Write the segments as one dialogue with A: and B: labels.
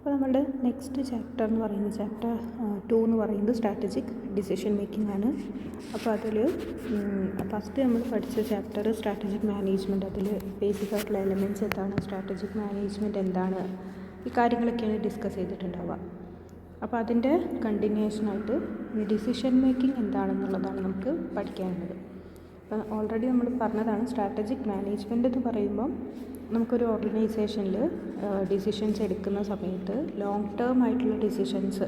A: അപ്പോൾ നമ്മളുടെ next chapter എന്ന് പറയുന്നത് ചാപ്റ്റർ 2 എന്ന് പറയുന്നത് സ്ട്രാറ്റജിക് ഡിസിഷൻ മേക്കിംഗ് ആണ്. അപ്പോൾ അതിൽ ഫസ്റ്റ് നമ്മൾ പഠിച്ച ചാപ്റ്റർ സ്ട്രാറ്റജിക് മാനേജ്മെൻറ്റ്. അതിൽ ബേസിക് ആയിട്ടുള്ള എലമെൻറ്റ്സ് എന്താണ്, സ്ട്രാറ്റജിക് മാനേജ്മെൻറ്റ് എന്താണ്, ഈ കാര്യങ്ങളൊക്കെയാണ് ഡിസ്കസ് ചെയ്തിട്ടുണ്ടാവുക. അപ്പോൾ അതിൻ്റെ കണ്ടിന്യൂഷനായിട്ട് ഡിസിഷൻ മേക്കിംഗ് എന്താണെന്നുള്ളതാണ് നമുക്ക് പഠിക്കാനുള്ളത്. അപ്പോൾ ഓൾറെഡി നമ്മൾ പറഞ്ഞതാണ് സ്ട്രാറ്റജിക് മാനേജ്മെൻറ്റ് എന്ന് പറയുമ്പം നമുക്കൊരു ഓർഗനൈസേഷനിൽ ഡിസിഷൻസ് എടുക്കുന്ന സമയത്ത് ലോങ് ടേം ആയിട്ടുള്ള ഡിസിഷൻസ്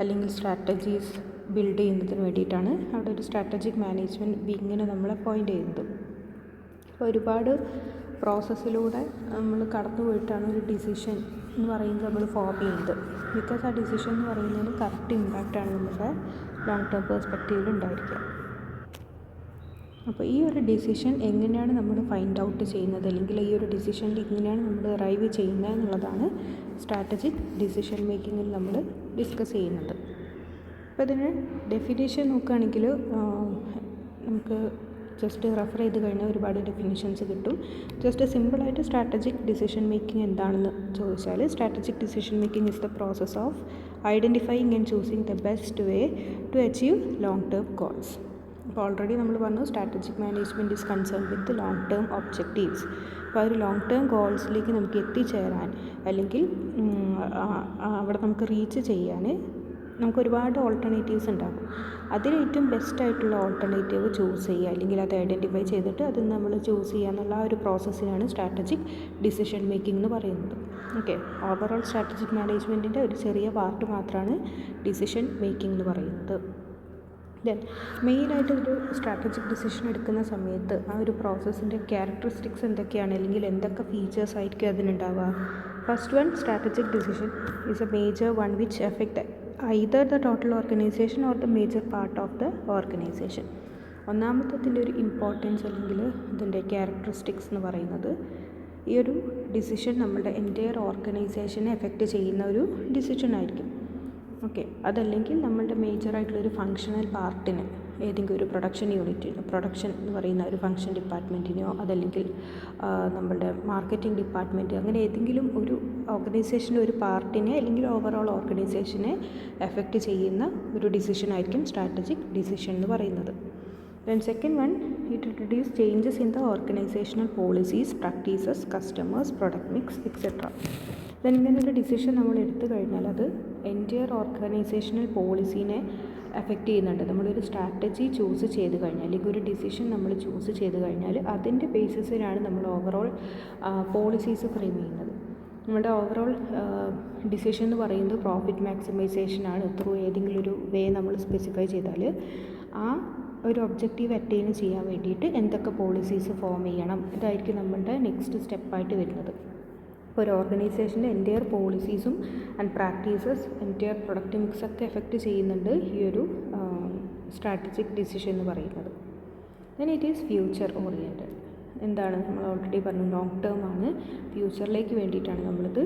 A: അല്ലെങ്കിൽ സ്ട്രാറ്റജീസ് ബിൽഡ് ചെയ്യുന്നതിന് വേണ്ടിയിട്ടാണ് അവിടെ ഒരു സ്ട്രാറ്റജിക് മാനേജ്മെൻറ്റ് വിങ്ങിനെ നമ്മൾ അപ്പോയിൻ്റ് ചെയ്യുന്നത്. അപ്പോൾ ഒരുപാട് പ്രോസസ്സിലൂടെ നമ്മൾ കടന്നു പോയിട്ടാണ് ഒരു ഡിസിഷൻ എന്ന് പറയുന്നത് നമ്മൾ ഫോം ചെയ്യുന്നത്. ബിക്കോസ് ആ ഡിസിഷൻ എന്ന് പറയുന്നതിന് കറക്റ്റ് ഇമ്പാക്റ്റാണ് നമ്മുടെ ലോങ് ടേം പെർസ്പെക്റ്റീവിൽ ഉണ്ടായിരിക്കുക. അപ്പോൾ ഈ ഒരു ഡിസിഷൻ എങ്ങനെയാണ് നമ്മൾ ഫൈൻഡ് ഔട്ട് ചെയ്യുന്നത്, അല്ലെങ്കിൽ ഈ ഒരു ഡിസിഷനിൽ എങ്ങനെയാണ് നമ്മൾ അറൈവ് ചെയ്യുന്നത് എന്നുള്ളതാണ് സ്ട്രാറ്റജിക് ഡിസിഷൻ മേക്കിങ്ങിൽ നമ്മൾ ഡിസ്കസ് ചെയ്യുന്നത്. അപ്പോൾ ഇതിന് ഡെഫിനേഷൻ നോക്കുകയാണെങ്കിൽ നമുക്ക് ജസ്റ്റ് റെഫർ ചെയ്ത് കഴിഞ്ഞാൽ ഒരുപാട് ഡെഫിനിഷൻസ് കിട്ടും. ജസ്റ്റ് സിമ്പിളായിട്ട് സ്ട്രാറ്റജിക് ഡിസിഷൻ മേക്കിംഗ് എന്താണെന്ന് ചോദിച്ചാൽ, strategic decision making is the process of identifying and choosing the best way to achieve long term goals. അപ്പോൾ ഓൾറെഡി നമ്മൾ പറഞ്ഞു strategic management is concern with long term objectives. അപ്പോൾ ആ ഒരു long term ഗോൾസിലേക്ക് നമുക്ക് എത്തിച്ചേരാൻ അല്ലെങ്കിൽ അവിടെ നമുക്ക് റീച്ച് ചെയ്യാൻ നമുക്ക് ഒരുപാട് ഓൾട്ടർനേറ്റീവ്സ് ഉണ്ടാകും. അതിൽ ഏറ്റവും ബെസ്റ്റായിട്ടുള്ള ഓൾട്ടർനേറ്റീവ് ചൂസ് ചെയ്യുക, അല്ലെങ്കിൽ അത് ഐഡൻറ്റിഫൈ ചെയ്തിട്ട് അത് നമ്മൾ ചൂസ് ചെയ്യുക എന്നുള്ള ആ ഒരു പ്രോസസ്സിനാണ് സ്ട്രാറ്റജിക് ഡിസിഷൻ മേക്കിംഗ് എന്ന് പറയുന്നത്. ഓക്കെ, ഓവറോൾ സ്ട്രാറ്റജിക് മാനേജ്മെൻറ്റിൻ്റെ ഒരു ചെറിയ പാർട്ട് മാത്രമാണ് ഡിസിഷൻ മേക്കിംഗ് എന്ന് പറയുന്നത്. ദെൻ മെയിനായിട്ട് ഒരു സ്ട്രാറ്റജിക് ഡിസിഷൻ എടുക്കുന്ന സമയത്ത് ആ ഒരു പ്രോസസ്സിൻ്റെ ക്യാരക്ടറിസ്റ്റിക്സ് എന്തൊക്കെയാണ്, അല്ലെങ്കിൽ എന്തൊക്കെ ഫീച്ചേഴ്സ് ആയിരിക്കും അതിനുണ്ടാവുക. First one, strategic decision is a major one which effect either the total organization or the major part of the organization. ഒന്നാമത്തതിൻ്റെ ഒരു ഇമ്പോർട്ടൻസ് അല്ലെങ്കിൽ ഇതിൻ്റെ ക്യാരക്ടറിസ്റ്റിക്സ് എന്ന് പറയുന്നത് ഈ ഒരു ഡിസിഷൻ നമ്മുടെ എൻറ്റയർ ഓർഗനൈസേഷനെ എഫക്റ്റ് ചെയ്യുന്ന ഒരു ഡിസിഷൻ ആയിരിക്കും. ഓക്കെ, അതല്ലെങ്കിൽ നമ്മളുടെ മേജറായിട്ടുള്ളൊരു ഫങ്ഷണൽ പാർട്ടിന്, ഏതെങ്കിലും ഒരു പ്രൊഡക്ഷൻ യൂണിറ്റിനോ, പ്രൊഡക്ഷൻ എന്ന് പറയുന്ന ഒരു ഫങ്ഷൻ ഡിപ്പാർട്ട്മെൻറ്റിനോ, അതല്ലെങ്കിൽ നമ്മളുടെ മാർക്കറ്റിംഗ് ഡിപ്പാർട്ട്മെൻറ്റ്, അങ്ങനെ ഏതെങ്കിലും ഒരു ഓർഗനൈസേഷൻ്റെ ഒരു പാർട്ടിനെ അല്ലെങ്കിൽ ഓവറോൾ ഓർഗനൈസേഷനെ എഫക്റ്റ് ചെയ്യുന്ന ഒരു ഡിസിഷൻ ആയിരിക്കും സ്ട്രാറ്റജിക് ഡിസിഷൻ എന്ന് പറയുന്നത്. Then second one, it introduce changes in the organisational policies, practices, customers, product mix etcetera. Then ഇങ്ങനൊരു ഡിസിഷൻ നമ്മൾ എടുത്തു കഴിഞ്ഞാൽ അത് എൻറ്റയർ ഓർഗനൈസേഷണൽ പോളിസീനെ എഫക്റ്റ് ചെയ്യുന്നുണ്ട്. നമ്മളൊരു സ്ട്രാറ്റജി ചൂസ് ചെയ്ത് കഴിഞ്ഞാൽ, അല്ലെങ്കിൽ ഒരു ഡിസിഷൻ നമ്മൾ ചൂസ് ചെയ്ത് കഴിഞ്ഞാൽ അതിൻ്റെ ബേസിസിലാണ് നമ്മൾ ഓവറോൾ പോളിസീസ് ഫ്രെയിം ചെയ്യുന്നത്. നമ്മുടെ ഓവറോൾ ഡിസിഷൻ എന്ന് പറയുന്നത് പ്രോഫിറ്റ് മാക്സിമൈസേഷനാണ്. ത്രൂ ഏതെങ്കിലും ഒരു വേ നമ്മൾ സ്പെസിഫൈ ചെയ്താൽ ആ ഒരു ഒബ്ജക്റ്റീവ് അറ്റൈൻ ചെയ്യാൻ വേണ്ടിയിട്ട് എന്തൊക്കെ പോളിസീസ് ഫോം ചെയ്യണം, ഇതായിരിക്കും നമ്മളുടെ നെക്സ്റ്റ് സ്റ്റെപ്പായിട്ട് വരുന്നത്. ഇപ്പോൾ ഒരു ഓർഗനൈസേഷൻ്റെ എൻറ്റയർ പോളിസീസും ആൻഡ് പ്രാക്ടീസസ്, എൻറ്റയർ പ്രൊഡക്റ്റ് മിക്സൊക്കെ എഫക്റ്റ് ചെയ്യുന്നുണ്ട് ഈ ഒരു സ്ട്രാറ്റജിക് ഡിസിഷൻ എന്ന് പറയുന്നത്. Then it is future oriented. എന്താണ്, നമ്മൾ ഓൾറെഡി പറഞ്ഞു ലോങ് ടേം ആണ്, ഫ്യൂച്ചറിലേക്ക് വേണ്ടിയിട്ടാണ് നമ്മളിത്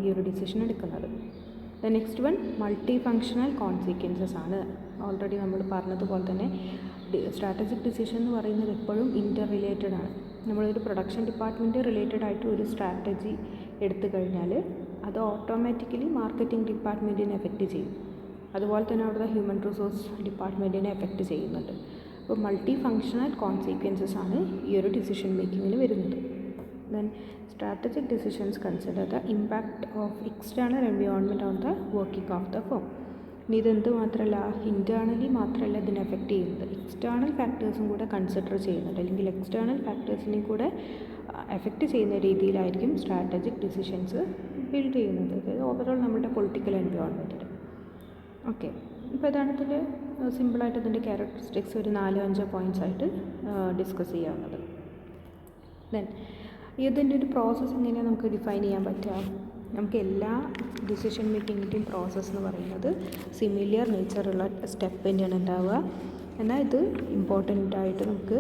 A: ഈ ഒരു ഡിസിഷൻ എടുക്കുന്നത്. The next one, multi functional consequences ആണ്. ഓൾറെഡി നമ്മൾ പറഞ്ഞതുപോലെ തന്നെ സ്ട്രാറ്റജിക് ഡിസിഷൻ എന്ന് പറയുന്നത് എപ്പോഴും ഇൻ്റർ റിലേറ്റഡ് ആണ്. നമ്മളൊരു പ്രൊഡക്ഷൻ ഡിപ്പാർട്ട്മെൻറ്റ് റിലേറ്റഡ് ആയിട്ട് ഒരു സ്ട്രാറ്റജി എടുത്തു കഴിഞ്ഞാൽ അത് ഓട്ടോമാറ്റിക്കലി മാർക്കറ്റിംഗ് ഡിപ്പാർട്ട്മെൻറ്റിനെ എഫക്റ്റ് ചെയ്യും. അതുപോലെ തന്നെ അവിടുത്തെ ഹ്യൂമൻ റിസോഴ്സ് ഡിപ്പാർട്ട്മെൻറ്റിനെ എഫക്റ്റ് ചെയ്യുന്നുണ്ട്. അപ്പോൾ മൾട്ടി ഫങ്ഷണൽ കോൺസിക്വൻസസ് ആണ് ഈ ഒരു ഡിസിഷൻ മേക്കിങ്ങിൽ വരുന്നത്. Then strategic decisions consider the impact of external environment on the working of the firm. ഇനി ഇതെന്ത് മാത്രമല്ല, ഇൻറ്റേർണലി മാത്രമല്ല ഇതിനെ എഫക്റ്റ് ചെയ്യുന്നത്, എക്സ്റ്റേണൽ ഫാക്ടേഴ്സും കൂടെ കൺസിഡർ ചെയ്യുന്നുണ്ട്, അല്ലെങ്കിൽ എക്സ്റ്റേണൽ ഫാക്ടേഴ്സിനെയും കൂടെ എഫക്റ്റ് ചെയ്യുന്ന രീതിയിലായിരിക്കും സ്ട്രാറ്റജിക് ഡിസിഷൻസ് ബിൽഡ് ചെയ്യുന്നത്. അതായത് ഓവറോൾ നമ്മുടെ പൊളിറ്റിക്കൽ എൻവയോൺമെൻറ്റിൽ. ഓക്കെ, ഇപ്പോൾ ഇതാണ് ഇതിൻ്റെ സിമ്പിളായിട്ട് ഇതിൻ്റെ ക്യാരക്ടറിസ്റ്റിക്സ് ഒരു 4-5 പോയിൻറ്റ്സ് ആയിട്ട് ഡിസ്കസ് ചെയ്യാവുന്നത്. ദെൻ ഇതിൻ്റെ ഒരു പ്രോസസ്സ് എങ്ങനെയാണ് നമുക്ക് ഡിഫൈൻ ചെയ്യാൻ പറ്റുക. നമുക്ക് എല്ലാ ഡിസിഷൻ മേക്കിങ്ങിൻ്റെയും പ്രോസസ്സ് എന്ന് പറയുന്നത് സിമിലിയർ നേച്ചറുള്ള സ്റ്റെപ്പ് തന്നെയാണ് ഉണ്ടാവുക. എന്നാൽ ഇത് ഇമ്പോർട്ടൻ്റ് ആയിട്ട് നമുക്ക്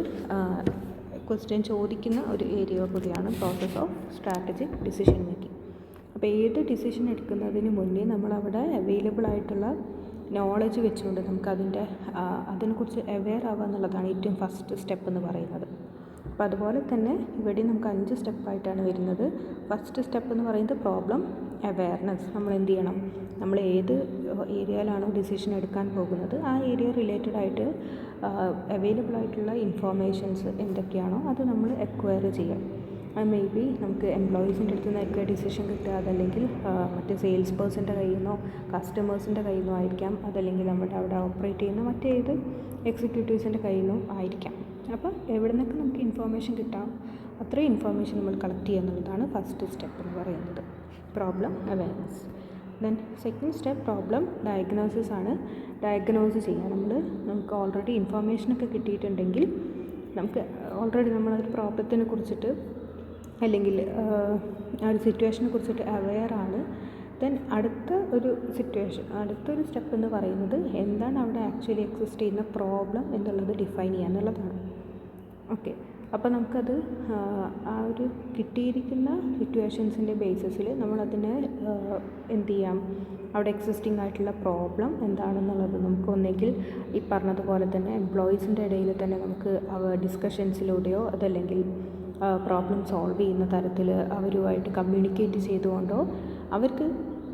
A: ക്വസ്റ്റ്യൻ ചോദിക്കുന്ന ഒരു ഏരിയ കൂടിയാണ് process of strategic decision making. അപ്പോൾ ഏത് ഡിസിഷൻ എടുക്കുന്നതിന് മുന്നേ നമ്മളവിടെ അവൈലബിൾ ആയിട്ടുള്ള നോളജ് വെച്ചുകൊണ്ട് നമുക്ക് അതിനെക്കുറിച്ച് അവെയർ ആവുക എന്നുള്ളതാണ് ഏറ്റവും ഫസ്റ്റ് സ്റ്റെപ്പ് എന്ന് പറയുന്നത്. അപ്പോൾ അതുപോലെ തന്നെ ഇവിടെ നമുക്ക് 5 സ്റ്റെപ്പായിട്ടാണ് വരുന്നത്. ഫസ്റ്റ് സ്റ്റെപ്പ് എന്ന് പറയുന്നത് പ്രോബ്ലം അവെയർനെസ്. നമ്മൾ എന്ത് ചെയ്യണം, നമ്മൾ ഏത് ഏരിയയിലാണോ ഡിസിഷൻ എടുക്കാൻ പോകുന്നത് ആ ഏരിയ റിലേറ്റഡ് ആയിട്ട് അവൈലബിൾ ആയിട്ടുള്ള ഇൻഫോർമേഷൻസ് എന്തൊക്കെയാണോ അത് നമ്മൾ എക്വയർ ചെയ്യാം. അത് മേ ബി നമുക്ക് എംപ്ലോയീസിൻ്റെ അടുത്ത് നിന്നൊക്കെ ഡിസിഷൻ കിട്ടുക, അതല്ലെങ്കിൽ മറ്റ് സെയിൽസ് പേഴ്സൻ്റെ കയ്യിൽ നിന്നോ കസ്റ്റമേഴ്സിൻ്റെ കയ്യിൽ നിന്നോ ആയിരിക്കാം, അതല്ലെങ്കിൽ നമ്മുടെ അവിടെ ഓപ്പറേറ്റ് ചെയ്യുന്ന മറ്റേത് എക്സിക്യൂട്ടീവ്സിൻ്റെ കയ്യിൽ നിന്നും ആയിരിക്കാം. അപ്പോൾ എവിടെ നിന്നൊക്കെ നമുക്ക് ഇൻഫോർമേഷൻ കിട്ടാം അത്രയും ഇൻഫോർമേഷൻ നമ്മൾ കളക്ട് ചെയ്യുക എന്നുള്ളതാണ് ഫസ്റ്റ് സ്റ്റെപ്പ് എന്ന് പറയുന്നത്, problem awareness. Then second step problem diagnosis ആണ്. ഡയഗ്നോസ് ചെയ്യുക. നമുക്ക് ഓൾറെഡി ഇൻഫോർമേഷനൊക്കെ കിട്ടിയിട്ടുണ്ടെങ്കിൽ നമുക്ക് ഓൾറെഡി നമ്മളൊരു പ്രോബ്ലത്തിനെ കുറിച്ചിട്ട് അല്ലെങ്കിൽ ആ ഒരു സിറ്റുവേഷനെ കുറിച്ചിട്ട് അവെയറാണ്. ദെൻ അടുത്തൊരു സ്റ്റെപ്പ് എന്ന് പറയുന്നത് എന്താണ് അവിടെ ആക്ച്വലി എക്സിസ്റ്റ് ചെയ്യുന്ന പ്രോബ്ലം എന്നുള്ളത് ഡിഫൈൻ ചെയ്യുക എന്നുള്ളതാണ്. ഓക്കെ, അപ്പോൾ നമുക്കത് ആ ഒരു കിട്ടിയിരിക്കുന്ന സിറ്റുവേഷൻസിൻ്റെ ബേസിസിൽ നമ്മളതിനെ എന്ത് ചെയ്യാം, അവിടെ എക്സിസ്റ്റിംഗ് ആയിട്ടുള്ള പ്രോബ്ലം എന്താണെന്നുള്ളത് നമുക്ക് ഒന്നെങ്കിൽ ഈ പറഞ്ഞതുപോലെ തന്നെ എംപ്ലോയീസിൻ്റെ ഇടയിൽ തന്നെ നമുക്ക് ഡിസ്കഷൻസിലൂടെയോ അതല്ലെങ്കിൽ പ്രോബ്ലം സോൾവ് ചെയ്യുന്ന തരത്തിൽ അവരുമായിട്ട് കമ്മ്യൂണിക്കേറ്റ് ചെയ്തുകൊണ്ടോ അവർക്ക്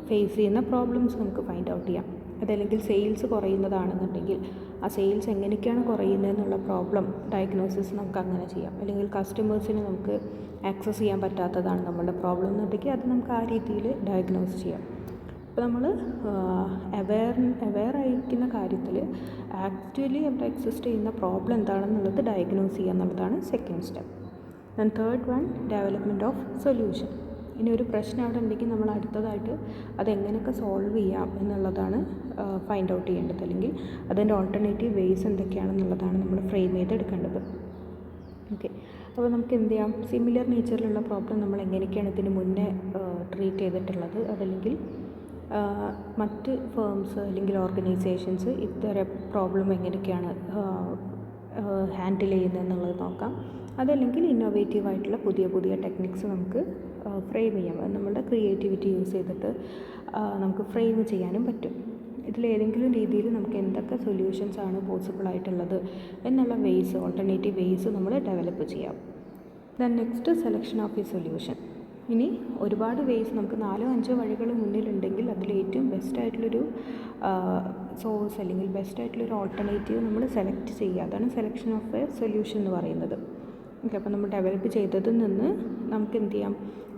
A: ഫേസ് ചെയ്യുന്ന പ്രോബ്ലംസ് നമുക്ക് ഫൈൻഡ് ഔട്ട് ചെയ്യാം. അതല്ലെങ്കിൽ സെയിൽസ് കുറയുന്നതാണെന്നുണ്ടെങ്കിൽ ആ സെയിൽസ് എങ്ങനെയൊക്കെയാണ് കുറയുന്നതെന്നുള്ള പ്രോബ്ലം ഡയഗ്നോസിസ് നമുക്ക് അങ്ങനെ ചെയ്യാം. അല്ലെങ്കിൽ കസ്റ്റമേഴ്സിന് നമുക്ക് ആക്സസ് ചെയ്യാൻ പറ്റാത്തതാണ് നമ്മളുടെ പ്രോബ്ലം എന്നുണ്ടെങ്കിൽ അത് നമുക്ക് ആ രീതിയിൽ ഡയഗ്നോസ് ചെയ്യാം. അപ്പോൾ നമ്മൾ അവെയർ ആയിരിക്കുന്ന കാര്യത്തിൽ ആക്ച്വലി അവിടെ എക്സിസ്റ്റ് ചെയ്യുന്ന പ്രോബ്ലം എന്താണെന്നുള്ളത് ഡയഗ്നോസ് ചെയ്യുക എന്നുള്ളതാണ് second step. Then third one development of solution. ഇനി ഒരു പ്രശ്നം അവിടെ ഉണ്ടെങ്കിൽ നമ്മൾ അടുത്തതായിട്ട് അതെങ്ങനെയൊക്കെ സോൾവ് ചെയ്യാം എന്നുള്ളതാണ് ഫൈൻഡ് ഔട്ട് ചെയ്യേണ്ടത്, അല്ലെങ്കിൽ അതിൻ്റെ ഓൾട്ടർനേറ്റീവ് വേസ് എന്തൊക്കെയാണെന്നുള്ളതാണ് നമ്മൾ ഫ്രെയിം ചെയ്തെടുക്കേണ്ടത്. ഓക്കെ, അപ്പോൾ നമുക്ക് എന്ത് ചെയ്യാം, സിമിലർ നേച്ചറിലുള്ള പ്രോബ്ലം നമ്മൾ എങ്ങനെയൊക്കെയാണ് ഇതിന് മുന്നേ ട്രീറ്റ് ചെയ്തിട്ടുള്ളത്, അതല്ലെങ്കിൽ മറ്റ് ഫേംസ് അല്ലെങ്കിൽ ഓർഗനൈസേഷൻസ് ഇത്തരം പ്രോബ്ലം എങ്ങനെയൊക്കെയാണ് ഹാൻഡിൽ ചെയ്യുന്നത് എന്നുള്ളത് നോക്കാം. അതല്ലെങ്കിൽ ഇന്നോവേറ്റീവ് ആയിട്ടുള്ള പുതിയ പുതിയ ടെക്നിക്സ് നമുക്ക് ഫ്രെയിം ചെയ്യാം. അത് നമ്മളുടെ ക്രിയേറ്റിവിറ്റി യൂസ് ചെയ്തിട്ട് നമുക്ക് ഫ്രെയിം ചെയ്യാനും പറ്റും. ഇതിലേതെങ്കിലും രീതിയിൽ നമുക്ക് എന്തൊക്കെ സൊല്യൂഷൻസ് ആണ് പോസിബിൾ ആയിട്ടുള്ളത് എന്നുള്ള വേസ്, ഓൾട്ടർനേറ്റീവ് വേസ് നമ്മൾ ഡെവലപ്പ് ചെയ്യാം. ദെൻ നെക്സ്റ്റ് സെലക്ഷൻ ഓഫ് ഈ സൊല്യൂഷൻ. ഇനി ഒരുപാട് വേസ് നമുക്ക് 4-5 വഴികൾ മുന്നിലുണ്ടെങ്കിൽ അതിലേറ്റവും ബെസ്റ്റായിട്ടുള്ളൊരു സോഴ്സ് അല്ലെങ്കിൽ ബെസ്റ്റായിട്ടുള്ളൊരു ഓൾട്ടർനേറ്റീവ് നമ്മൾ സെലക്ട് ചെയ്യുക. അതാണ് സെലക്ഷൻ ഓഫ് എ സൊല്യൂഷൻ എന്ന് പറയുന്നത്. ഓക്കെ, അപ്പോൾ നമ്മൾ ഡെവലപ്പ് ചെയ്തതിൽ നിന്ന് നമുക്ക് എന്ത് ചെയ്യാം,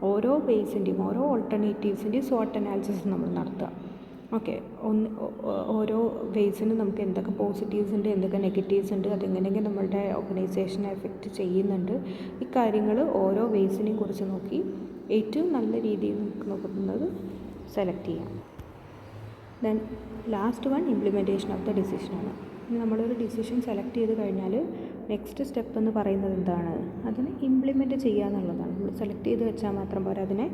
A: ഓരോ വേസിൻ്റെയും ഓരോ ഓൾട്ടർനേറ്റീവ്സിൻ്റെയും SWOT അനാലിസിസ് നമ്മൾ നടത്തുക. ഓക്കെ, ഓരോ വേസിനും നമുക്ക് എന്തൊക്കെ പോസിറ്റീവ്സ് ഉണ്ട്, എന്തൊക്കെ നെഗറ്റീവ്സ് ഉണ്ട്, അതെങ്ങനെയൊക്കെ നമ്മളുടെ ഓർഗനൈസേഷനെ എഫക്റ്റ് ചെയ്യുന്നുണ്ട്, ഇക്കാര്യങ്ങൾ ഓരോ വേസിനെയും കുറിച്ച് നോക്കി ഏറ്റവും നല്ല രീതിയിൽ നമുക്ക് നോക്കുന്നത് സെലക്ട് ചെയ്യാം. Then last one implementation of the ഡിസിഷനാണ്. ഇനി നമ്മളൊരു ഡിസിഷൻ സെലക്ട് ചെയ്ത് കഴിഞ്ഞാൽ നെക്സ്റ്റ് സ്റ്റെപ്പ് എന്ന് പറയുന്നത് എന്താണ്, അതിനെ ഇംപ്ലിമെൻറ്റ് ചെയ്യുക എന്നുള്ളതാണ്. നമ്മൾ സെലക്ട് ചെയ്ത് വെച്ചാൽ മാത്രം പോരാ, അതിനെ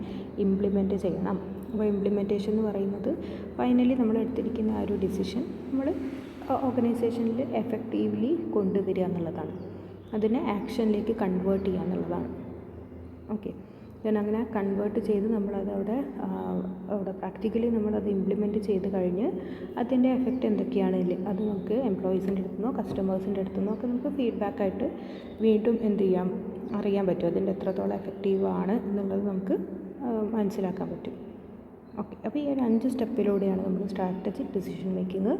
A: ഇംപ്ലിമെൻറ്റ് ചെയ്യണം. അപ്പോൾ ഇംപ്ലിമെൻറ്റേഷൻ എന്ന് പറയുന്നത് ഫൈനലി നമ്മൾ എടുത്തിരിക്കുന്ന ആ ഒരു ഡിസിഷൻ നമ്മൾ ഓർഗനൈസേഷനിൽ എഫക്റ്റീവ്ലി കൊണ്ടുവരിക എന്നുള്ളതാണ്. അതിനെ ആക്ഷനിലേക്ക് കൺവേർട്ട് ചെയ്യുക എന്നുള്ളതാണ്. ഓക്കെ, ദെൻ അങ്ങനെ കൺവേർട്ട് ചെയ്ത് നമ്മളത് അവിടെ പ്രാക്ടിക്കലി നമ്മളത് ഇംപ്ലിമെൻറ്റ് ചെയ്ത് കഴിഞ്ഞ് അതിൻ്റെ എഫക്റ്റ് എന്തൊക്കെയാണ് അത് നമുക്ക് എംപ്ലോയീസിൻ്റെ അടുത്തു നിന്നോ കസ്റ്റമേഴ്സിൻ്റെ അടുത്തു നിന്നോ ഒക്കെ നമുക്ക് ഫീഡ്ബാക്കായിട്ട് വീണ്ടും എന്ത് ചെയ്യാം, അറിയാൻ പറ്റും. അതിൻ്റെ എത്രത്തോളം എഫക്റ്റീവ് ആണ് എന്നുള്ളത് നമുക്ക് മനസ്സിലാക്കാൻ പറ്റും. ഓക്കെ, അപ്പോൾ ഈ ഒരു 5 സ്റ്റെപ്പിലൂടെയാണ് നമ്മൾ സ്ട്രാറ്റജിക് ഡിസിഷൻ മേക്കിംഗ്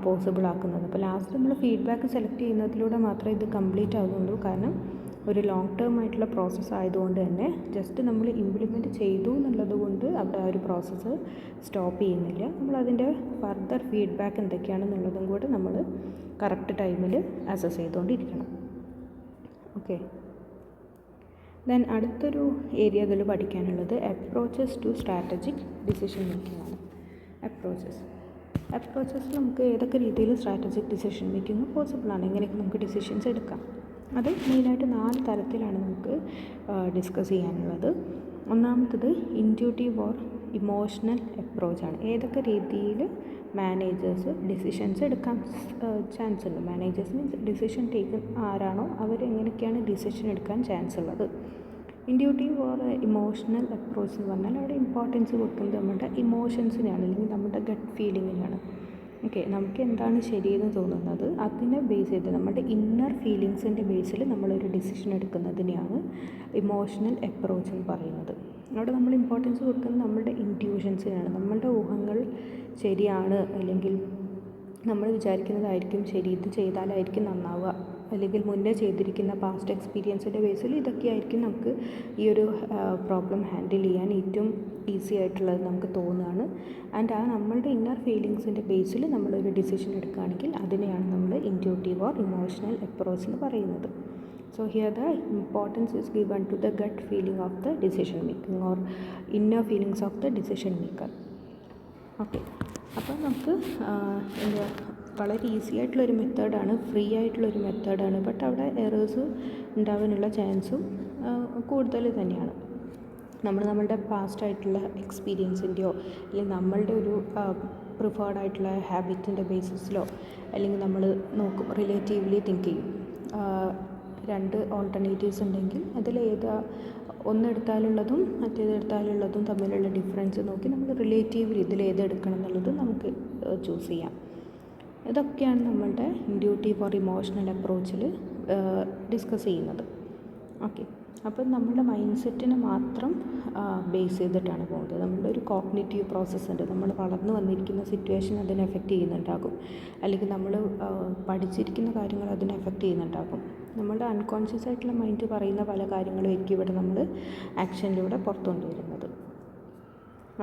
A: പോസിബിൾ ആക്കുന്നത്. അപ്പോൾ ലാസ്റ്റ് നമ്മൾ ഫീഡ്ബാക്ക് സെലക്ട് ചെയ്യുന്നതിലൂടെ മാത്രമേ ഇത് കംപ്ലീറ്റ് ആവുന്നുള്ളൂ. കാരണം ഒരു ലോങ് ടേം ആയിട്ടുള്ള പ്രോസസ്സ് ആയതുകൊണ്ട് തന്നെ ജസ്റ്റ് നമ്മൾ ഇംപ്ലിമെൻറ്റ് ചെയ്തു എന്നുള്ളത് കൊണ്ട് അവിടെ ആ ഒരു പ്രോസസ്സ് സ്റ്റോപ്പ് ചെയ്യുന്നില്ല. നമ്മളതിൻ്റെ ഫർദർ ഫീഡ്ബാക്ക് എന്തൊക്കെയാണെന്നുള്ളതും കൂടെ നമ്മൾ കറക്റ്റ് ടൈമിൽ അസസ് ചെയ്തുകൊണ്ടിരിക്കണം. ഓക്കെ, ദെൻ അടുത്തൊരു ഏരിയ ഇതിൽ പഠിക്കാനുള്ളത് approaches to strategic decision making ആണ്. അപ്രോച്ചസ് നമുക്ക് ഏതൊക്കെ രീതിയിൽ സ്ട്രാറ്റജിക് ഡിസിഷൻ മേക്കിംഗ് പോസിബിളാണ്, എങ്ങനെയൊക്കെ നമുക്ക് ഡിസിഷൻസ് എടുക്കാം. അത് മെയിനായിട്ട് 4 തരത്തിലാണ് നമുക്ക് ഡിസ്കസ് ചെയ്യാനുള്ളത്. ഒന്നാമത്തത് ഇൻറ്റ്യൂട്ടീവ് ഓർ ഇമോഷണൽ അപ്രോച്ചാണ്. ഏതൊക്കെ രീതിയിൽ മാനേജേഴ്സ് ഡിസിഷൻസ് എടുക്കാൻ ചാൻസ് ഉണ്ട്. മാനേജേഴ്സ് മീൻസ് ഡിസിഷൻ ടേക്കൺ ആരാണോ അവരെങ്ങനെയൊക്കെയാണ് ഡിസിഷൻ എടുക്കാൻ ചാൻസ് ഉള്ളത്. ഇൻറ്റ്യൂട്ടീവ് ഓർ ഇമോഷണൽ അപ്രോച്ച് എന്ന് പറഞ്ഞാൽ അവിടെ ഇമ്പോർട്ടൻസ് കൊടുക്കുന്നത് നമ്മുടെ ഇമോഷൻസിനാണ്, അല്ലെങ്കിൽ നമ്മുടെ ഗട്ട് ഫീലിങ്ങിനാണ്. ഓക്കെ, നമുക്ക് എന്താണ് ശരിയെന്ന് തോന്നുന്നത് അതിനെ ബേസ് ചെയ്ത് നമ്മുടെ ഇന്നർ ഫീലിങ്സിൻ്റെ ബേസിൽ നമ്മളൊരു ഡിസിഷൻ എടുക്കുന്നതിനെയാണ് ഇമോഷണൽ അപ്രോച്ച് എന്ന് പറയുന്നത്. അവിടെ നമ്മൾ ഇമ്പോർട്ടൻസ് കൊടുക്കുന്നത് നമ്മുടെ ഇൻറ്റ്യൂഷൻസിനാണ്. നമ്മളുടെ ഊഹങ്ങൾ ശരിയാണ്, അല്ലെങ്കിൽ നമ്മൾ വിചാരിക്കുന്നതായിരിക്കും ശരി, ഇത് ചെയ്താലായിരിക്കും നന്നാവുക, അല്ലെങ്കിൽ മുന്നേ ചെയ്തിരിക്കുന്ന പാസ്റ്റ് എക്സ്പീരിയൻസിൻ്റെ ബേസിൽ ഇതൊക്കെയായിരിക്കും നമുക്ക് ഈ ഒരു പ്രോബ്ലം ഹാൻഡിൽ ചെയ്യാൻ ഏറ്റവും ഈസി ആയിട്ടുള്ളത് നമുക്ക് തോന്നുകയാണ്. ആൻഡ് നമ്മളുടെ ഇന്നർ ഫീലിങ്സിൻ്റെ ബേസിൽ നമ്മളൊരു ഡിസിഷൻ എടുക്കുകയാണെങ്കിൽ അതിനെയാണ് നമ്മൾ ഇൻറ്റ്യൂട്ടീവ് ഓർ ഇമോഷണൽ അപ്രോച്ച് എന്ന് പറയുന്നത്. So here the importance is given to the gut feeling of the decision making or inner feelings of the decision maker. Okay, അപ്പോൾ നമുക്ക് എന്താ വളരെ ഈസി ആയിട്ടുള്ളൊരു മെത്തേഡാണ്, ഫ്രീ ആയിട്ടുള്ളൊരു മെത്തേഡാണ്. ബട്ട് അവിടെ എറേഴ്സ് ഉണ്ടാവാനുള്ള ചാൻസും കൂടുതൽ തന്നെയാണ്. നമ്മളുടെ പാസ്റ്റ് ആയിട്ടുള്ള എക്സ്പീരിയൻസിൻ്റെയോ അല്ലെങ്കിൽ നമ്മളുടെ ഒരു പ്രിഫേർഡ് ആയിട്ടുള്ള ഹാബിറ്റിൻ്റെ ബേസിസിലോ അല്ലെങ്കിൽ നമ്മൾ നോക്കും, റിലേറ്റീവ്ലി തിങ്ക് ചെയ്യും. രണ്ട് ഓൾട്ടർനേറ്റീവ്സ് ഉണ്ടെങ്കിൽ അതിലേതാ ഒന്നെടുത്താലുള്ളതും മറ്റേതെടുത്താലുള്ളതും തമ്മിലുള്ള ഡിഫറൻസ് നോക്കി നമ്മൾ റിലേറ്റീവ്ലി ഇതിലേതെടുക്കണം എന്നുള്ളത് നമുക്ക് ചൂസ് ചെയ്യാം. ഇതൊക്കെയാണ് നമ്മളുടെ ഇൻറ്റ്യൂട്ടീവ് ഓർ ഇമോഷണൽ അപ്രോച്ചിൽ ഡിസ്കസ് ചെയ്യുന്നത്. ഓക്കെ, അപ്പം നമ്മുടെ മൈൻഡ് സെറ്റിനെ മാത്രം ബേസ് ചെയ്തിട്ടാണ് പോകുന്നത്. നമ്മളുടെ ഒരു കോഗ്നിറ്റീവ് പ്രോസസ്സ് ഉണ്ട്. നമ്മൾ വളർന്നു വന്നിരിക്കുന്ന സിറ്റുവേഷൻ അതിനെ എഫക്റ്റ് ചെയ്യുന്നുണ്ടാകും, അല്ലെങ്കിൽ നമ്മൾ പഠിച്ചിരിക്കുന്ന കാര്യങ്ങൾ അതിനെ എഫക്റ്റ് ചെയ്യുന്നുണ്ടാകും. നമ്മളുടെ അൺകോൺഷ്യസ് ആയിട്ടുള്ള മൈൻഡ് പറയുന്ന പല കാര്യങ്ങളുമായിരിക്കും ഇവിടെ നമ്മൾ ആക്ഷനിലൂടെ പുറത്തു കൊണ്ടുവരുന്നത്.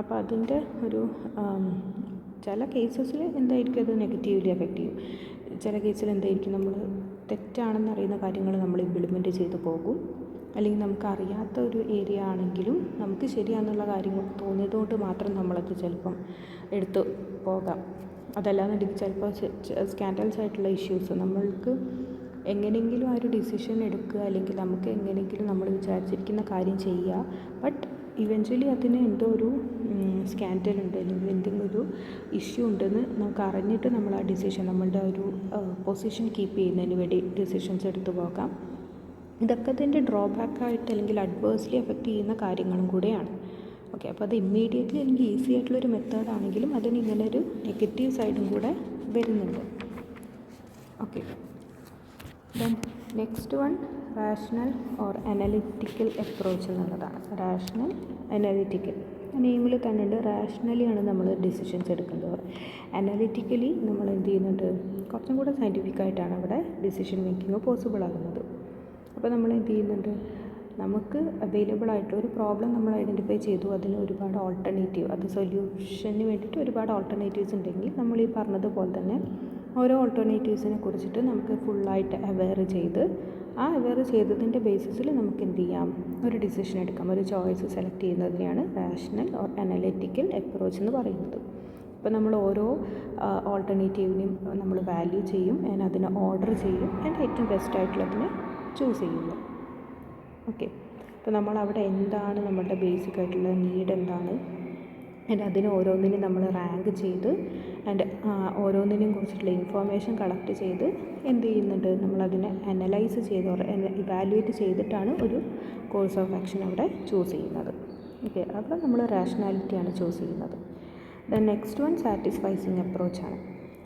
A: അപ്പോൾ അതിൻ്റെ ഒരു ചില കേസസിൽ എന്തായിരിക്കും അത് നെഗറ്റീവ്ലി എഫക്റ്റ് ചെയ്യും. ചില കേസിൽ എന്തായിരിക്കും നമ്മൾ തെറ്റാണെന്നറിയുന്ന കാര്യങ്ങൾ നമ്മൾ ഇംപ്ലിമെൻറ്റ് ചെയ്ത് പോകും. അല്ലെങ്കിൽ നമുക്കറിയാത്ത ഒരു ഏരിയ ആണെങ്കിലും നമുക്ക് ശരിയാണെന്നുള്ള കാര്യങ്ങൾ തോന്നിയതുകൊണ്ട് മാത്രം നമ്മളത് ചിലപ്പം എടുത്ത് പോകാം. അതല്ലാന്നുണ്ടെങ്കിൽ ചിലപ്പോൾ സ്കാൻഡൽസ് ആയിട്ടുള്ള ഇഷ്യൂസ് നമ്മൾക്ക് എങ്ങനെയെങ്കിലും ആ ഒരു ഡിസിഷൻ എടുക്കുക, അല്ലെങ്കിൽ നമുക്ക് എങ്ങനെയെങ്കിലും നമ്മൾ വിചാരിച്ചിരിക്കുന്ന കാര്യം ചെയ്യുക. ബട്ട് ഇവൻച്വലി അതിന് എന്തോ ഒരു സ്കാൻഡലുണ്ട് അല്ലെങ്കിൽ എന്തെങ്കിലും ഒരു ഇഷ്യൂ ഉണ്ടെന്ന് നമുക്ക് അറിഞ്ഞിട്ട് നമ്മൾ ആ ഡിസിഷൻ നമ്മളുടെ ഒരു പൊസിഷൻ കീപ്പ് ചെയ്യുന്നതിന് വേണ്ടി ഡിസിഷൻസ് എടുത്തു പോകാം. ഇതൊക്കെ അതിൻ്റെ ഡ്രോബാക്കായിട്ട് അല്ലെങ്കിൽ അഡ്വേഴ്സ്ലി എഫക്റ്റ് ചെയ്യുന്ന കാര്യങ്ങളും കൂടെയാണ്. ഓക്കെ, അപ്പോൾ അത് ഇമ്മീഡിയറ്റ്ലി അല്ലെങ്കിൽ ഈസി ആയിട്ടുള്ളൊരു മെത്തേഡാണെങ്കിലും അതിന് ഇങ്ങനെ ഒരു നെഗറ്റീവ് സൈഡും കൂടെ വരുന്നുണ്ട്. Okay, then next one rational or analytical approach എന്നുള്ളതാണ്. റാഷണൽ, അനലിറ്റിക്കൽ നെയിമിൽ തന്നെ ഉണ്ട്. റാഷണലിയാണ് നമ്മൾ ഡിസിഷൻസ് എടുക്കുന്നത്. അനലിറ്റിക്കലി നമ്മൾ എന്ത് ചെയ്യുന്നുണ്ട്, കുറച്ചും കൂടെ സയൻറ്റിഫിക്കായിട്ടാണ് അവിടെ ഡിസിഷൻ മേക്കിങ് പോസിബിൾ ആകുന്നത്. അപ്പോൾ നമ്മൾ എന്ത് ചെയ്യുന്നുണ്ട്, നമുക്ക് അവൈലബിൾ ആയിട്ടുള്ള ഒരു പ്രോബ്ലം നമ്മൾ ഐഡൻറ്റിഫൈ ചെയ്തു, അതിന് ഒരുപാട് ഓൾട്ടർനേറ്റീവ്, അത് സൊല്യൂഷന് വേണ്ടിയിട്ട് ഒരുപാട് ഓൾട്ടർനേറ്റീവ്സ് ഉണ്ടെങ്കിൽ നമ്മൾ ഈ പറഞ്ഞതുപോലെ തന്നെ ഓരോ ഓൾട്ടർനേറ്റീവ്സിനെ കുറിച്ചിട്ട് നമുക്ക് ഫുള്ളായിട്ട് അവെയർ ചെയ്ത് ആ അവെയർ ചെയ്തതിൻ്റെ ബേസിസിൽ നമുക്ക് എന്ത് ചെയ്യാം, ഒരു ഡിസിഷൻ എടുക്കാം, ഒരു ചോയ്സ് സെലക്ട് ചെയ്യുന്നതിനെയാണ് റാഷണൽ ഓർ അനലിറ്റിക്കൽ അപ്രോച്ച് എന്ന് പറയുന്നത്. അപ്പോൾ നമ്മൾ ഓരോ ഓൾട്ടർനേറ്റീവിനെയും നമ്മൾ വാല്യൂ ചെയ്യും, ആൻഡ് അതിനെ ഓർഡർ ചെയ്യും, ആൻഡ് ഏറ്റവും ബെസ്റ്റായിട്ടുള്ളതിനെ ചൂസ് ചെയ്യുന്നു. ഓക്കെ, അപ്പോൾ നമ്മളവിടെ എന്താണ് നമ്മളുടെ ബേസിക് ആയിട്ടുള്ള നീഡ് എന്താണ്, ആൻഡ് അതിന് ഓരോന്നിനും നമ്മൾ റാങ്ക് ചെയ്ത് ആൻഡ് ഓരോന്നിനെയും കുറിച്ചിട്ടുള്ള ഇൻഫോർമേഷൻ കളക്ട് ചെയ്ത് എന്ത് ചെയ്യുന്നുണ്ട്, നമ്മളതിനെ അനലൈസ് ചെയ്ത് ഇവാലുവേറ്റ് ചെയ്തിട്ടാണ് ഒരു കോഴ്സ് ഓഫ് ആക്ഷൻ അവിടെ ചൂസ് ചെയ്യുന്നത്. ഓക്കെ, അപ്പോൾ നമ്മൾ റാഷണാലിറ്റിയാണ് ചൂസ് ചെയ്യുന്നത്. ദെൻ നെക്സ്റ്റ് വൺ സാറ്റിസ്ഫൈസിങ് അപ്രോച്ചാണ്.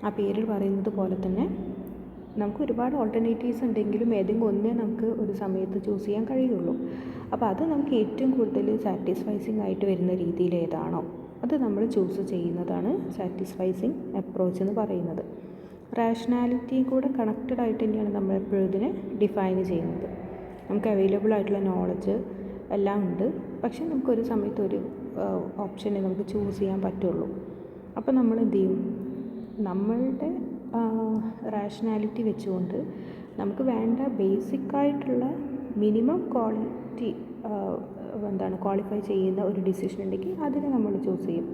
A: ആ പേരിൽ പറയുന്നത് പോലെ തന്നെ നമുക്ക് ഒരുപാട് ഓൾട്ടർനേറ്റീവ്സ് ഉണ്ടെങ്കിലും ഏതെങ്കിലും ഒന്നേ നമുക്ക് ഒരു സമയത്ത് ചൂസ് ചെയ്യാൻ കഴിയുള്ളൂ. അപ്പോൾ അത് നമുക്ക് ഏറ്റവും കൂടുതൽ സാറ്റിസ്ഫൈസിങ് ആയിട്ട് വരുന്ന രീതിയിൽ ഏതാണോ അത് നമ്മൾ ചൂസ് ചെയ്യുന്നതാണ് സാറ്റിസ്ഫൈസിങ് അപ്രോച്ച് എന്ന് പറയുന്നത്. റാഷണാലിറ്റിയും കൂടെ കണക്റ്റഡ് ആയിട്ട് തന്നെയാണ് നമ്മൾ എപ്പോഴും ഇതിനെ ഡിഫൈൻ ചെയ്യുന്നത്. നമുക്ക് അവൈലബിൾ ആയിട്ടുള്ള നോളജ് എല്ലാം ഉണ്ട്, പക്ഷേ നമുക്കൊരു സമയത്ത് ഒരു ഓപ്ഷനെ നമുക്ക് ചൂസ് ചെയ്യാൻ പറ്റുള്ളൂ. അപ്പോൾ നമ്മൾ എന്ത് ചെയ്യും, നമ്മളുടെ റാഷണാലിറ്റി വെച്ചുകൊണ്ട് നമുക്ക് വേണ്ട ബേസിക്കായിട്ടുള്ള മിനിമം ക്വാളിറ്റി ക്വാളിഫൈ ചെയ്യുന്ന ഒരു ഡിസിഷൻ ഉണ്ടെങ്കിൽ അതിനെ നമ്മൾ ചൂസ് ചെയ്യും.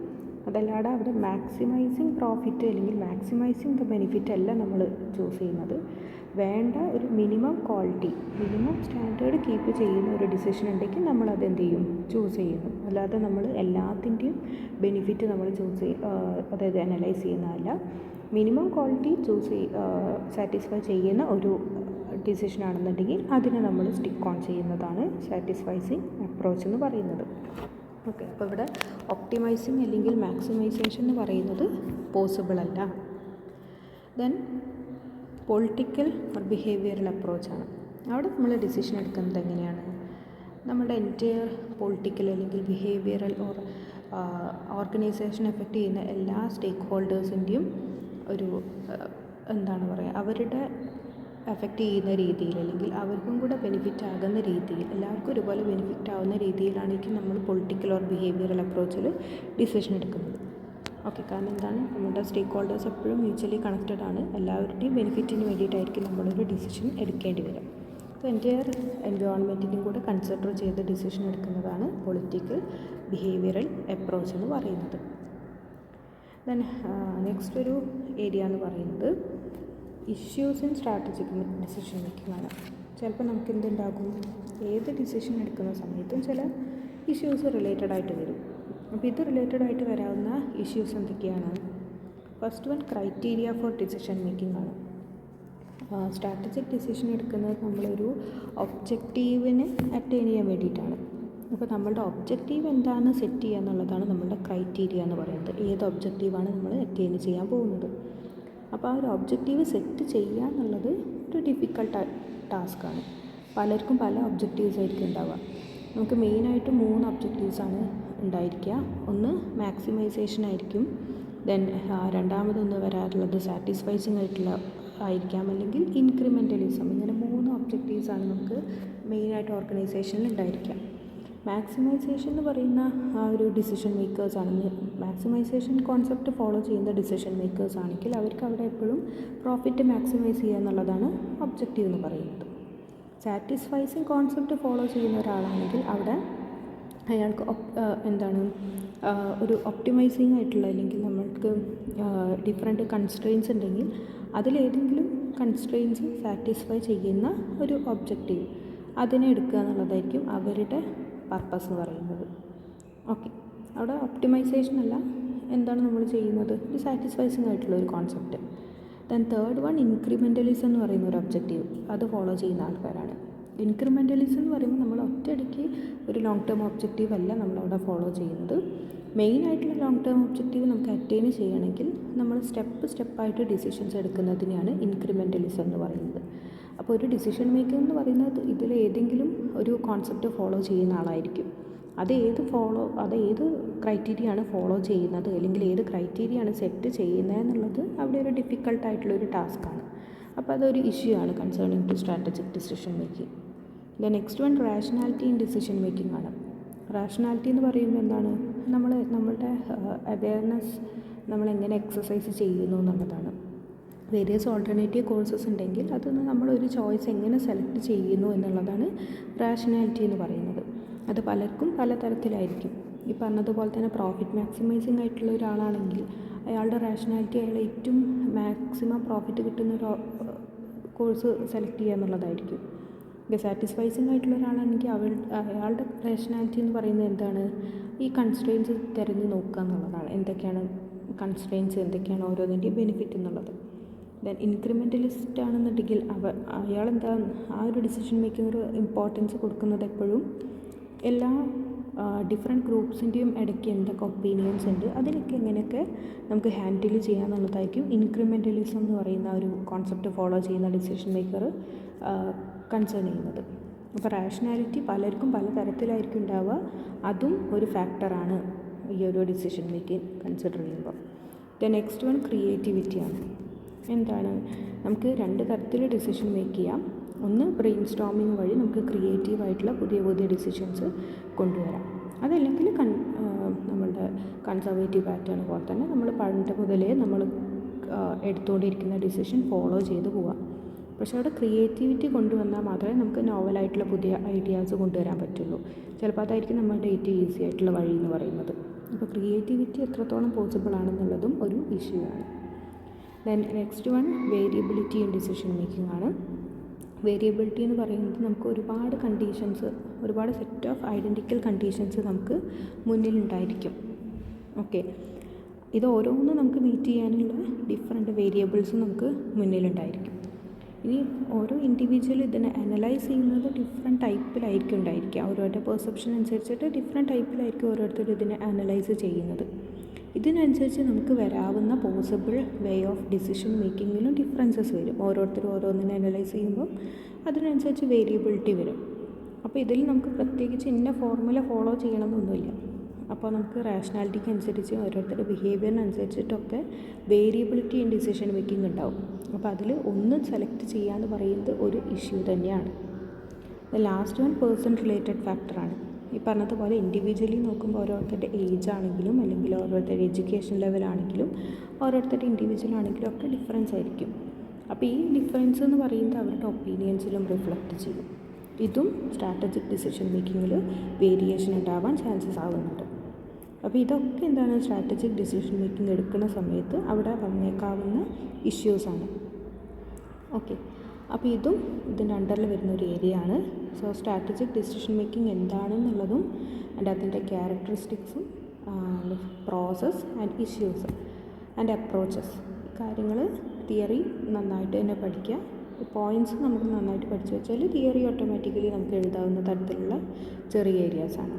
A: അതല്ലാതെ അവിടെ മാക്സിമൈസിങ് പ്രോഫിറ്റ് അല്ലെങ്കിൽ മാക്സിമൈസിങ് ദ ബെനിഫിറ്റ് അല്ല നമ്മൾ ചൂസ് ചെയ്യുന്നത്. വേണ്ട ഒരു minimum quality, minimum standard keep ചെയ്യുന്ന ഒരു ഡിസിഷൻ ഉണ്ടെങ്കിൽ നമ്മളത് എന്ത് ചെയ്യും, ചൂസ് ചെയ്യുന്നു. അല്ലാതെ നമ്മൾ എല്ലാത്തിൻ്റെയും ബെനിഫിറ്റ് നമ്മൾ അതായത് അനലൈസ് ചെയ്യുന്നതല്ല. മിനിമം ക്വാളിറ്റി സാറ്റിസ്ഫൈ ചെയ്യുന്ന ഒരു ഡിസിഷൻ ആണെന്നുണ്ടെങ്കിൽ അതിനെ നമ്മൾ സ്റ്റിക്ക് ഓൺ ചെയ്യുന്നതാണ് സാറ്റിസ്ഫൈസിങ് അപ്രോച്ച് എന്ന് പറയുന്നത്. ഓക്കെ, അപ്പോൾ ഇവിടെ ഒപ്റ്റിമൈസിങ് അല്ലെങ്കിൽ മാക്സിമൈസേഷൻ എന്ന് പറയുന്നത് പോസിബിൾ അല്ല. ദെൻ പൊളിറ്റിക്കൽ ഓർ ബിഹേവിയറൽ അപ്രോച്ചാണ്. അവിടെ നമ്മൾ ഡിസിഷൻ എടുക്കുന്നത് എങ്ങനെയാണ്? നമ്മുടെ എൻറ്റയർ പൊളിറ്റിക്കൽ അല്ലെങ്കിൽ ബിഹേവിയറൽ ഓർ ഓർഗനൈസേഷൻ എഫക്റ്റ് ചെയ്യുന്ന എല്ലാ സ്റ്റേക്ക് ഹോൾഡേഴ്സിൻ്റെയും ഒരു എന്താണ് പറയുക, അവരുടെ എഫക്റ്റ് ചെയ്യുന്ന രീതിയിൽ അല്ലെങ്കിൽ അവർക്കും കൂടെ ബെനിഫിറ്റ് ആകുന്ന രീതിയിൽ, എല്ലാവർക്കും ഒരുപോലെ ബെനിഫിറ്റ് ആവുന്ന രീതിയിലാണെങ്കിൽ നമ്മൾ പൊളിറ്റിക്കൽ ഓർ ബിഹേവിയറൽ അപ്രോച്ചിൽ ഡിസിഷൻ എടുക്കുന്നത്. ഓക്കെ, കാരണം എന്താണ്, നമ്മുടെ സ്റ്റേക്ക് ഹോൾഡേഴ്സ് എപ്പോഴും മ്യൂച്വലി കണക്റ്റഡ് ആണ്. എല്ലാവരുടെയും ബെനിഫിറ്റിന് വേണ്ടിയിട്ടായിരിക്കും നമ്മളൊരു ഡിസിഷൻ എടുക്കേണ്ടി വരിക. അപ്പോൾ എൻറ്റയർ എൻവയോൺമെൻറ്റിനും കൂടെ കൺസിഡർ ചെയ്ത് ഡിസിഷൻ എടുക്കുന്നതാണ് പൊളിറ്റിക്കൽ ബിഹേവിയറൽ അപ്രോച്ച് എന്ന് പറയുന്നത്. ദെൻ നെക്സ്റ്റ് ഒരു ഏരിയ എന്ന് പറയുന്നത് issues in strategic decision making ആണ്. ചിലപ്പോൾ നമുക്ക് എന്തുണ്ടാകും, ഏത് ഡിസിഷൻ എടുക്കുന്ന സമയത്തും ചില ഇഷ്യൂസ് റിലേറ്റഡ് ആയിട്ട് വരും. അപ്പോൾ ഇത് റിലേറ്റഡ് ആയിട്ട് വരാവുന്ന ഇഷ്യൂസ് എന്തൊക്കെയാണ്? First one criteria four decision making ആണ്. സ്ട്രാറ്റജിക് ഡിസിഷൻ എടുക്കുന്നത് നമ്മളൊരു ഒബ്ജക്റ്റീവിനെ അറ്റൈൻ ചെയ്യാൻ വേണ്ടിയിട്ടാണ്. അപ്പോൾ നമ്മളുടെ ഒബ്ജക്റ്റീവ് എന്താണെന്ന് സെറ്റ് ചെയ്യുക എന്നുള്ളതാണ് നമ്മളുടെ ക്രൈറ്റീരിയ എന്ന് പറയുന്നത്. ഏത് ഒബ്ജക്റ്റീവാണ് നമ്മൾ അറ്റൈൻ ചെയ്യാൻ പോകുന്നത്. അപ്പോൾ ആ ഒരു ഒബ്ജക്റ്റീവ് സെറ്റ് ചെയ്യുക എന്നുള്ളത് ഒരു ഡിഫിക്കൽട്ട് ടാസ്ക്കാണ്. പലർക്കും പല ഒബ്ജക്റ്റീവ്സ് ആയിരിക്കും ഉണ്ടാവുക. നമുക്ക് മെയിനായിട്ട് 3 ഒബ്ജക്റ്റീവ്സാണ് ഉണ്ടായിരിക്കുക. ഒന്ന് മാക്സിമൈസേഷൻ ആയിരിക്കും. ദെൻ രണ്ടാമതൊന്ന് വരാറുള്ളത് സാറ്റിസ്ഫൈസിങ് ആയിട്ടുള്ള ആയിരിക്കാം, അല്ലെങ്കിൽ ഇൻക്രിമെൻ്റലിസം. ഇങ്ങനെ 3 ഒബ്ജക്റ്റീവ്സാണ് നമുക്ക് മെയിനായിട്ട് ഓർഗനൈസേഷനിൽ ഉണ്ടായിരിക്കുക. മാക്സിമൈസേഷൻ എന്ന് പറയുന്ന ആ ഒരു ഡിസിഷൻ മേക്കേഴ്സാണെങ്കിൽ, മാക്സിമൈസേഷൻ കോൺസെപ്റ്റ് ഫോളോ ചെയ്യുന്ന ഡിസിഷൻ മേക്കേഴ്സ് ആണെങ്കിൽ അവർക്ക് അവിടെ എപ്പോഴും പ്രോഫിറ്റ് മാക്സിമൈസ് ചെയ്യുക എന്നുള്ളതാണ് ഒബ്ജക്റ്റീവ് എന്ന് പറയുന്നത്. സാറ്റിസ്ഫൈസിങ് കോൺസെപ്റ്റ് ഫോളോ ചെയ്യുന്ന ഒരാളാണെങ്കിൽ അവിടെ അയാൾക്ക് ഒരു ഒപ്റ്റിമൈസിങ് ആയിട്ടുള്ള, അല്ലെങ്കിൽ നമ്മൾക്ക് ഡിഫറെൻറ്റ് കൺസ്ട്രെയിൻസ് ഉണ്ടെങ്കിൽ അതിലേതെങ്കിലും കൺസ്ട്രെയിൻസ് സാറ്റിസ്ഫൈ ചെയ്യുന്ന ഒരു ഒബ്ജക്റ്റീവ് അതിനെ എടുക്കുക എന്നുള്ളതായിരിക്കും അവരുടെ പർപ്പസ് എന്ന് പറയുന്നത്. ഓക്കെ, അവിടെ ഒപ്റ്റിമൈസേഷൻ അല്ല, എന്താണ് നമ്മൾ ചെയ്യുന്നത്, ഒരു സാറ്റിസ്ഫൈസിങ് ആയിട്ടുള്ള ഒരു കോൺസെപ്റ്റ്. ദെൻ തേർഡ് വൺ ഇൻക്രിമെൻ്റലിസം എന്ന് പറയുന്ന ഒരു ഒബ്ജക്റ്റീവ്, അത് ഫോളോ ചെയ്യുന്ന ആൾക്കാരാണ്. ഇൻക്രിമെൻ്റലിസം എന്ന് പറയുമ്പോൾ നമ്മൾ ഒറ്റയടിക്ക് ഒരു ലോങ് ടേം ഒബ്ജക്റ്റീവ് അല്ല നമ്മളവിടെ ഫോളോ ചെയ്യുന്നത്. മെയിനായിട്ടുള്ള ലോങ് ടേം ഒബ്ജക്റ്റീവ് നമുക്ക് അറ്റൈൻ ചെയ്യണമെങ്കിൽ നമ്മൾ സ്റ്റെപ്പായിട്ട് ഡിസിഷൻസ് എടുക്കുന്നതിനെയാണ് ഇൻക്രിമെൻ്റലിസം എന്ന് പറയുന്നത്. അപ്പോൾ ഒരു ഡിസിഷൻ മേക്കിംഗ് എന്ന് പറയുന്നത് ഇതിലേതെങ്കിലും ഒരു കോൺസെപ്റ്റ് ഫോളോ ചെയ്യുന്ന ആളായിരിക്കും. അത് ഏത് ക്രൈറ്റീരിയ ആണ് ഫോളോ ചെയ്യുന്നത്, അല്ലെങ്കിൽ ഏത് ക്രൈറ്റീരിയ ആണ് സെറ്റ് ചെയ്യുന്നത് എന്നുള്ളത് അവിടെ ഒരു ഡിഫിക്കൽട്ടായിട്ടുള്ളൊരു ടാസ്ക്കാണ്. അപ്പോൾ അതൊരു ഇഷ്യൂ ആണ് concerning to strategic decision making. The next one rationality in decision making ആണ്. റാഷണാലിറ്റി എന്ന് പറയുമ്പോൾ എന്താണ്, നമ്മളുടെ അവെയർനെസ് നമ്മളെങ്ങനെ എക്സസൈസ് ചെയ്യുന്നു എന്നുള്ളതാണ്. വേരിയസ് ഓൾട്ടർനേറ്റീവ് കോഴ്സസ് ഉണ്ടെങ്കിൽ അതൊന്ന് നമ്മളൊരു ചോയ്സ് എങ്ങനെ സെലക്ട് ചെയ്യുന്നു എന്നുള്ളതാണ് റാഷണാലിറ്റി എന്ന് പറയുന്നത്. അത് പലർക്കും പല തരത്തിലായിരിക്കും. ഈ പറഞ്ഞതുപോലെ തന്നെ പ്രോഫിറ്റ് മാക്സിമൈസിങ് ആയിട്ടുള്ള ഒരാളാണെങ്കിൽ അയാളുടെ റാഷണാലിറ്റി അയാൾ ഏറ്റവും മാക്സിമം പ്രോഫിറ്റ് കിട്ടുന്ന ഒരു കോഴ്സ് സെലക്ട് ചെയ്യുക എന്നുള്ളതായിരിക്കും. സാറ്റിസ്ഫൈസിങ് ആയിട്ടുള്ള ഒരാളാണെങ്കിൽ അയാളുടെ റാഷണാലിറ്റി എന്ന് പറയുന്നത് എന്താണ്, ഈ കൺസ്ട്രെയിൻസ് തിരഞ്ഞ് നോക്കുക എന്നുള്ളതാണ്. എന്തൊക്കെയാണ് കൺസ്ട്രെയിൻസ്, എന്തൊക്കെയാണ് ഓരോന്നിൻ്റെയും ബെനിഫിറ്റ് എന്നുള്ളത്. ദെൻ ഇൻക്രിമെൻ്റലിസ്റ്റ് ആണെന്നുണ്ടെങ്കിൽ അയാളെന്താ ആ ഒരു ഡിസിഷൻ മേക്കിംഗ് ഒരു ഇമ്പോർട്ടൻസ് കൊടുക്കുന്നത് എപ്പോഴും എല്ലാ ഡിഫറെൻറ്റ് ഗ്രൂപ്പ്സിൻ്റെയും ഇടയ്ക്ക് എന്തൊക്കെ ഒപ്പീനിയൻസ് ഉണ്ട് അതിനൊക്കെ എങ്ങനെയൊക്കെ നമുക്ക് ഹാൻഡിൽ ചെയ്യാമെന്നുള്ളതായിരിക്കും ഇൻക്രിമെൻ്റലിസം എന്ന് പറയുന്ന ഒരു കോൺസെപ്റ്റ് ഫോളോ ചെയ്യുന്ന ഡിസിഷൻ മേക്കർ കൺസേൺ ചെയ്യുന്നത്. അപ്പോൾ റാഷണാലിറ്റി പലർക്കും പല തരത്തിലായിരിക്കും ഉണ്ടാവുക, അതും ഒരു ഫാക്ടറാണ് ഈ ഒരു ഡിസിഷൻ മേക്കിംഗ് കൺസിഡർ ചെയ്യുമ്പോൾ. ദ നെക്സ്റ്റ് വൺ ക്രിയേറ്റിവിറ്റിയാണ്. എന്താണ്, നമുക്ക് 2 തരത്തിൽ ഡിസിഷൻ മേക്ക് ചെയ്യാം. ഒന്ന് ബ്രെയിൻ സ്റ്റോമിങ് വഴി നമുക്ക് ക്രിയേറ്റീവായിട്ടുള്ള പുതിയ ഡിസിഷൻസ് കൊണ്ടുവരാം. അതല്ലെങ്കിൽ നമ്മളുടെ കൺസർവേറ്റീവ് പാറ്റേൺ പോലെ തന്നെ നമ്മൾ പണ്ട് മുതലേ നമ്മൾ എടുത്തുകൊണ്ടിരിക്കുന്ന ഡിസിഷൻ ഫോളോ ചെയ്ത് പോവാം. പക്ഷേ അവിടെ ക്രിയേറ്റിവിറ്റി കൊണ്ടുവന്നാൽ മാത്രമേ നമുക്ക് നോവലായിട്ടുള്ള പുതിയ ഐഡിയാസ് കൊണ്ടുവരാൻ പറ്റുള്ളൂ. ചിലപ്പോൾ അതായിരിക്കും നമ്മളുടെ ഏറ്റവും ഈസി ആയിട്ടുള്ള വഴി എന്ന് പറയുന്നത്. അപ്പോൾ ക്രിയേറ്റിവിറ്റി എത്രത്തോളം പോസിബിൾ ആണെന്നുള്ളതും ഒരു ഇഷ്യൂ ആണ്. Then next one variability in decision making ആണ്. വേരിയബിലിറ്റി എന്ന് പറയുന്നത് നമുക്ക് ഒരുപാട് സെറ്റ് ഓഫ് ഐഡൻറ്റിക്കൽ കണ്ടീഷൻസ് നമുക്ക് മുന്നിലുണ്ടായിരിക്കും. ഓക്കെ, ഇത് ഓരോന്നും നമുക്ക് മീറ്റ് ചെയ്യാനുള്ള ഡിഫറെൻറ്റ് വേരിയബിൾസ് നമുക്ക് മുന്നിലുണ്ടായിരിക്കും. ഇനി ഓരോ ഇൻഡിവിജ്വൽ ഇതിനെ അനലൈസ് ചെയ്യുന്നത് ഡിഫറെൻറ്റ് ടൈപ്പിലായിരിക്കും ഉണ്ടായിരിക്കുക. ഓരോരുടെ പെർസെപ്ഷൻ അനുസരിച്ചിട്ട് ഡിഫറെൻറ്റ് ടൈപ്പിലായിരിക്കും ഓരോരുത്തരും ഇതിനെ അനലൈസ് ചെയ്യുന്നത്. ഇതിനനുസരിച്ച് നമുക്ക് വരാവുന്ന പോസിബിൾ വേ ഓഫ് ഡിസിഷൻ മേക്കിങ്ങിലും ഡിഫറൻസസ് വരും. ഓരോരുത്തരും ഓരോന്നിനെ അനലൈസ് ചെയ്യുമ്പോൾ അതിനനുസരിച്ച് വേരിയബിലിറ്റി വരും. അപ്പോൾ ഇതിൽ നമുക്ക് പ്രത്യേകിച്ച് ഇന്ന ഫോർമുല ഫോളോ ചെയ്യണമെന്നൊന്നുമില്ല. അപ്പോൾ നമുക്ക് റാഷണാലിറ്റിക്ക് അനുസരിച്ച് ഓരോരുത്തരുടെ ബിഹേവിയറിനനുസരിച്ചിട്ടൊക്കെ വേരിയബിലിറ്റി ഇൻ ഡിസിഷൻ മേക്കിംഗ് ഉണ്ടാവും. അപ്പോൾ അതിൽ ഒന്ന് സെലക്ട് ചെയ്യാന്ന് പറയുന്നത് ഒരു ഇഷ്യൂ തന്നെയാണ്. ലാസ്റ്റ് വൺ പേഴ്സൺ റിലേറ്റഡ് ഫാക്ടറാണ്. ഈ പറഞ്ഞതുപോലെ ഇൻഡിവിജ്വലി നോക്കുമ്പോൾ ഓരോരുത്തരുടെ ഏജ് ആണെങ്കിലും അല്ലെങ്കിൽ ഓരോരുത്തരുടെ എഡ്യൂക്കേഷൻ ലെവലാണെങ്കിലും ഓരോരുത്തരുടെ ഇൻഡിവിജ്വൽ ആണെങ്കിലും ഒക്കെ ഡിഫറൻസ് ആയിരിക്കും. അപ്പോൾ ഈ ഡിഫറൻസ് എന്ന് പറയുന്നത് അവരുടെ ഒപ്പീനിയൻസിലും റിഫ്ലക്റ്റ് ചെയ്യും. ഇതും സ്ട്രാറ്റജിക് ഡിസിഷൻ മേക്കിങ്ങിൽ വേരിയേഷൻ ഉണ്ടാവാൻ ചാൻസസ് ആവുന്നുണ്ട്. അപ്പോൾ ഇതൊക്കെ എന്താണ് സ്ട്രാറ്റജിക് ഡിസിഷൻ മേക്കിംഗ് എടുക്കുന്ന സമയത്ത് അവിടെ വന്നേക്കാവുന്ന ഇഷ്യൂസാണ്. ഓക്കെ, അപ്പോൾ ഇതും ഇതിൻ്റെ അണ്ടറിൽ വരുന്ന ഒരു ഏരിയ ആണ്. സോ സ്ട്രാറ്റജിക് ഡിസിഷൻ മേക്കിംഗ് എന്താണെന്നുള്ളതും ആൻഡ് അതിൻ്റെ ക്യാരക്ടറിസ്റ്റിക്സും process and issues and approaches ഈ കാര്യങ്ങൾ തിയറി നന്നായിട്ട് തന്നെ പഠിക്കുക. പോയിൻറ്റ്സ് നമുക്ക് നന്നായിട്ട് പഠിച്ചു വെച്ചാൽ തിയറി ഓട്ടോമാറ്റിക്കലി നമുക്ക് എഴുതാവുന്ന തരത്തിലുള്ള ചെറിയ ഏരിയാസാണ്.